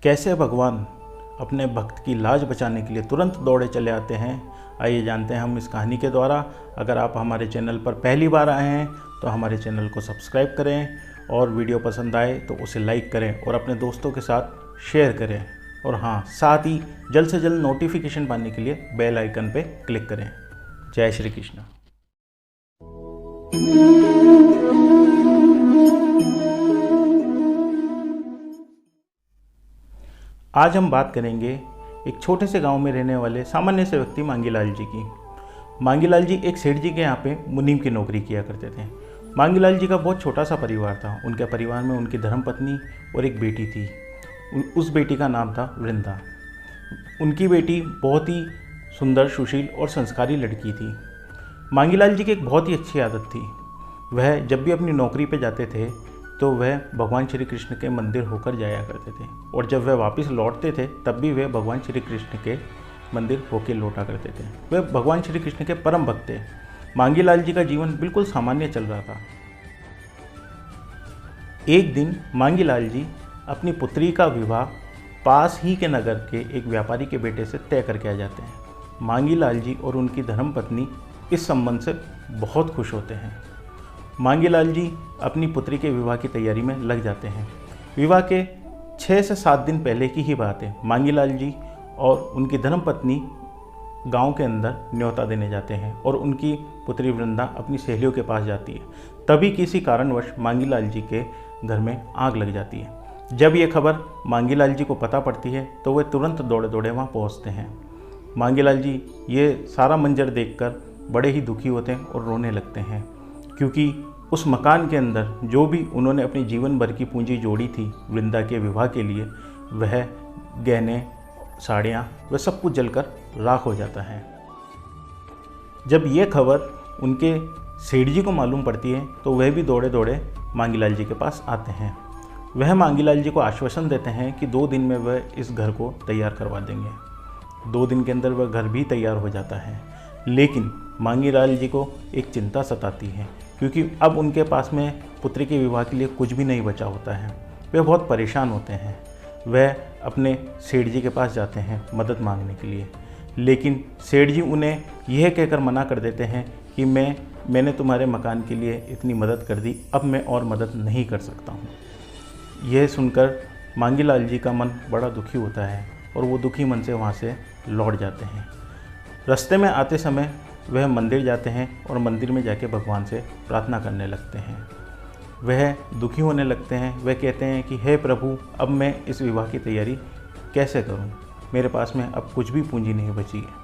कैसे भगवान अपने भक्त की लाज बचाने के लिए तुरंत दौड़े चले आते हैं, आइए जानते हैं हम इस कहानी के द्वारा। अगर आप हमारे चैनल पर पहली बार आए हैं तो हमारे चैनल को सब्सक्राइब करें और वीडियो पसंद आए तो उसे लाइक करें और अपने दोस्तों के साथ शेयर करें। और हाँ, साथ ही जल्द से जल्द नोटिफिकेशन पाने के लिए बेल आइकन पे क्लिक करें। जय श्री कृष्ण। आज हम बात करेंगे एक छोटे से गांव में रहने वाले सामान्य से व्यक्ति मांगीलाल जी की। मांगीलाल जी एक सेठ जी के यहाँ पे मुनीम की नौकरी किया करते थे। मांगीलाल जी का बहुत छोटा सा परिवार था। उनके परिवार में उनकी धर्मपत्नी और एक बेटी थी। उस बेटी का नाम था वृंदा। उनकी बेटी बहुत ही सुंदर, सुशील और संस्कारी लड़की थी। मांगीलाल जी की एक बहुत ही अच्छी आदत थी। वह जब भी अपनी नौकरी पे जाते थे तो वह भगवान श्री कृष्ण के मंदिर होकर जाया करते थे, और जब वह वापस लौटते थे तब भी वे भगवान श्री कृष्ण के मंदिर होकर लौटा करते थे। वे भगवान श्री कृष्ण के परम भक्त थे। मांगीलाल जी का जीवन बिल्कुल सामान्य चल रहा था। एक दिन मांगीलाल जी अपनी पुत्री का विवाह पास ही के नगर के एक व्यापारी के बेटे से तय करके आ जाते हैं। मांगीलाल जी और उनकी धर्मपत्नी इस संबंध से बहुत खुश होते हैं। मांगीलाल जी अपनी पुत्री के विवाह की तैयारी में लग जाते हैं। विवाह के 6 से 7 दिन पहले की ही बात है। मांगीलाल जी और उनकी धर्मपत्नी गांव के अंदर न्योता देने जाते हैं और उनकी पुत्री वृंदा अपनी सहेलियों के पास जाती है। तभी किसी कारणवश मांगीलाल जी के घर में आग लग जाती है। जब ये खबर मांगीलाल जी को पता पड़ती है तो वे तुरंत दौड़े दौड़े वहाँ पहुँचते हैं। मांगीलाल जी ये सारा मंजर देखकर बड़े ही दुखी होते हैं और रोने लगते हैं, क्योंकि उस मकान के अंदर जो भी उन्होंने अपनी जीवन भर की पूंजी जोड़ी थी वृंदा के विवाह के लिए, वह गहने, साड़ियाँ, वह सब कुछ जलकर राख हो जाता है। जब ये खबर उनके सेठ जी को मालूम पड़ती है तो वह भी दौड़े दौड़े मांगीलाल जी के पास आते हैं। वह मांगीलाल जी को आश्वासन देते हैं कि 2 दिन में वह इस घर को तैयार करवा देंगे। 2 दिन के अंदर वह घर भी तैयार हो जाता है। लेकिन मांगीलाल जी को एक चिंता सताती है, क्योंकि अब उनके पास में पुत्री के विवाह के लिए कुछ भी नहीं बचा होता है। वे बहुत परेशान होते हैं। वह अपने सेठ जी के पास जाते हैं मदद मांगने के लिए, लेकिन सेठ जी उन्हें यह कहकर मना कर देते हैं कि मैंने तुम्हारे मकान के लिए इतनी मदद कर दी, अब मैं और मदद नहीं कर सकता हूँ। यह सुनकर मांगीलाल जी का मन बड़ा दुखी होता है और वो दुखी मन से वहाँ से लौट जाते हैं। रास्ते में आते समय वह मंदिर जाते हैं और मंदिर में जाके भगवान से प्रार्थना करने लगते हैं। वह दुखी होने लगते हैं। वह कहते हैं कि हे प्रभु, अब मैं इस विवाह की तैयारी कैसे करूं? मेरे पास में अब कुछ भी पूंजी नहीं बची है।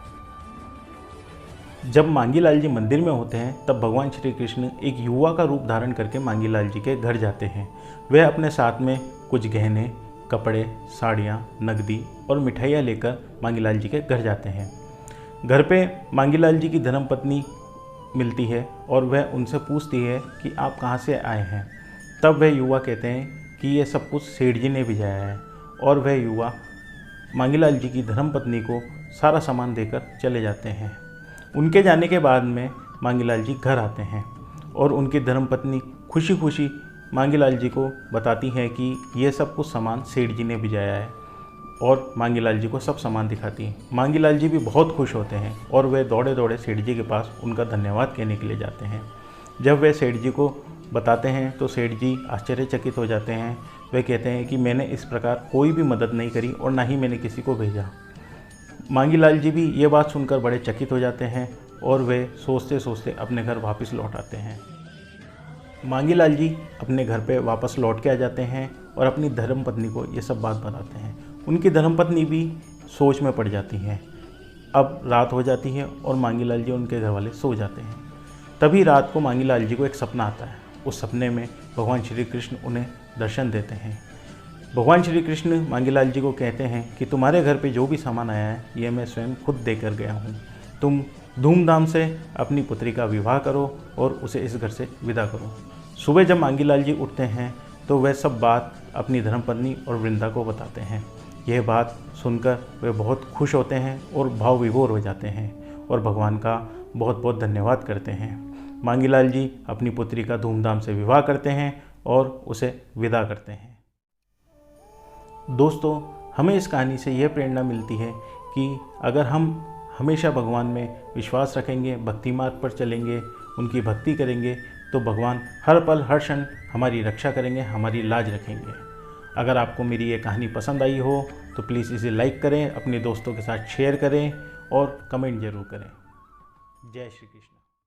जब मांगीलाल जी मंदिर में होते हैं तब भगवान श्री कृष्ण एक युवा का रूप धारण करके मांगीलाल जी के घर जाते हैं। वह अपने साथ में कुछ गहने, कपड़े, साड़ियाँ, नकदी और मिठाइयाँ लेकर मांगीलाल जी के घर जाते हैं। घर पे मांगीलाल जी की धर्मपत्नी मिलती है और वह उनसे पूछती है कि आप कहाँ से आए हैं। तब वह युवा कहते हैं कि ये सब कुछ सेठ जी ने भिजाया है, और वह युवा मांगीलाल जी की धर्मपत्नी को सारा सामान देकर चले जाते हैं। उनके जाने के बाद में मांगीलाल जी घर आते हैं और उनकी धर्मपत्नी खुशी खुशी मांगीलाल जी को बताती है कि ये सब कुछ सामान सेठ जी ने भिजाया है, और मांगीलाल जी को सब सामान दिखाती हैं। मांगीलाल जी भी बहुत खुश होते हैं और वे दौड़े दौड़े सेठ जी के पास उनका धन्यवाद कहने के लिए जाते हैं। जब वे सेठ जी को बताते हैं तो सेठ जी आश्चर्यचकित हो जाते हैं। वे कहते हैं कि मैंने इस प्रकार कोई भी मदद नहीं करी और ना ही मैंने किसी को भेजा। मांगीलाल जी भी ये बात सुनकर बड़े चकित हो जाते हैं और वे सोचते सोचते अपने घर वापस लौट आते हैं। मांगीलाल जी अपने घर पे वापस लौट के आ जाते हैं और अपनी धर्मपत्नी को ये सब बात बताते हैं। उनकी धर्मपत्नी भी सोच में पड़ जाती है। अब रात हो जाती है और मांगीलाल जी उनके घर वाले सो जाते हैं। तभी रात को मांगीलाल जी को एक सपना आता है। उस सपने में भगवान श्री कृष्ण उन्हें दर्शन देते हैं। भगवान श्री कृष्ण मांगीलाल जी को कहते हैं कि तुम्हारे घर पे जो भी सामान आया है ये मैं स्वयं खुद दे कर गया हूँ। तुम धूमधाम से अपनी पुत्री का विवाह करो और उसे इस घर से विदा करो। सुबह जब मांगीलाल जी उठते हैं तो वह सब बात अपनी धर्मपत्नी और वृंदा को बताते हैं। यह बात सुनकर वे बहुत खुश होते हैं और भाव विभोर हो जाते हैं और भगवान का बहुत बहुत धन्यवाद करते हैं। मांगीलाल जी अपनी पुत्री का धूमधाम से विवाह करते हैं और उसे विदा करते हैं। दोस्तों, हमें इस कहानी से यह प्रेरणा मिलती है कि अगर हम हमेशा भगवान में विश्वास रखेंगे, भक्ति मार्ग पर चलेंगे, उनकी भक्ति करेंगे, तो भगवान हर पल हर क्षण हमारी रक्षा करेंगे, हमारी लाज रखेंगे। अगर आपको मेरी ये कहानी पसंद आई हो तो प्लीज़ इसे लाइक करें, अपने दोस्तों के साथ शेयर करें और कमेंट ज़रूर करें। जय श्री कृष्ण।